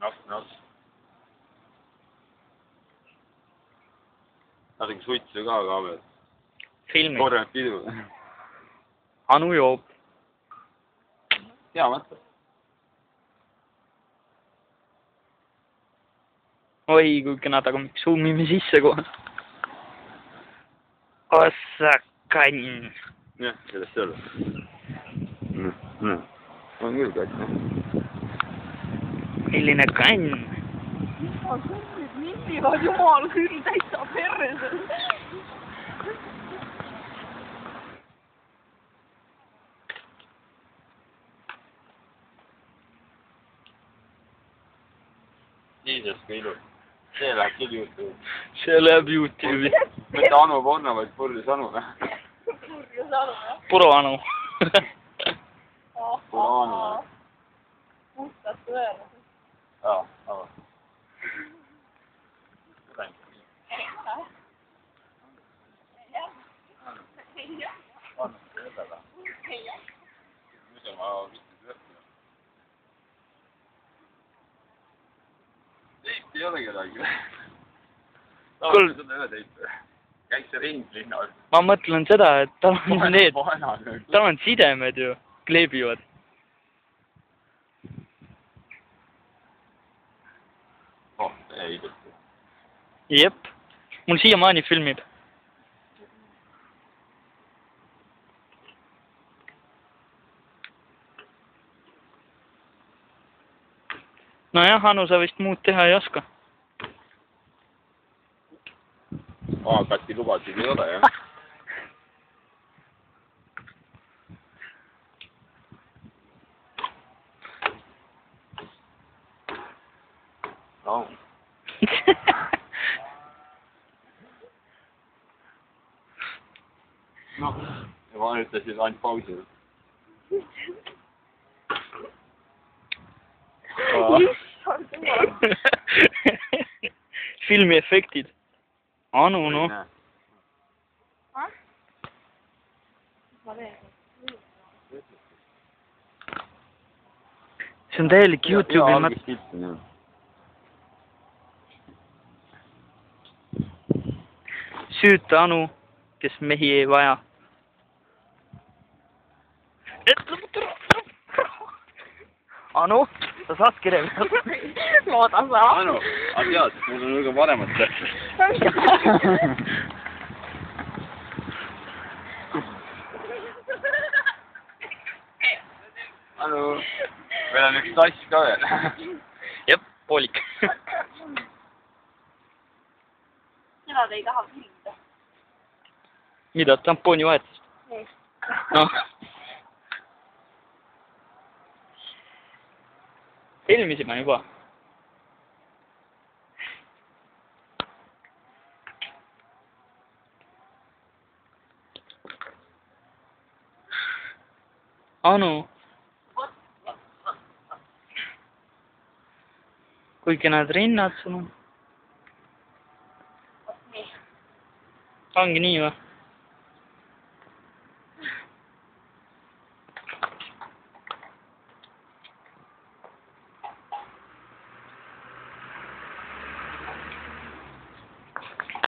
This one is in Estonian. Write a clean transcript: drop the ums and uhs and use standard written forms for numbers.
Noh. Lasin suitsu ka peal. Filmi. Korjanud pidu. Anu joob. Hea mõtle. Oi, kui kena taga zoomime sisse kohe. Ossa kann. Jah, sellest ei ole. On küll katt. Milline kann? Jumal, kõnnid millivad, jumal küll, täitsa perres. Jesus, kui ilus. See läheb küll YouTube'i. See läheb YouTube'i. Mitte Anu Porno, vaid Purjus Anu. Purjus Anu, jah? Puro Anu. Puro Anu. Mustad tõele. Jaa, aga. Ei ole kedagi. Kuule, seda ühe teipi. Käiks see ring linnas. Ma mõtlen seda, et tal on need, tal on sidemed ju, kleebivad. Oh, ei tõesti. Jep, mul siiamaani filmib. Nojah, Anu, sa vist muud teha ei oska. Kati lubasid ei ole, jah? No. Noh, ja ma ütlesin ainult pausil. Filmi efektid. Anu, noh. See on täielik YouTube'i süüta Anu, kes mehi ei vaja. Anu, sa saad kirja pealt. Loodan sa. Anu, tead, mul on väga paremat tähtsust. Anu, meil on üks tass ka veel. Jep, poolik. Seda te ei taha filmida. Mida, tampooni vahetust? Ei. Noh. Filmisime juba. Anu. Kui kenad rinnad sul on? Ongi nii või?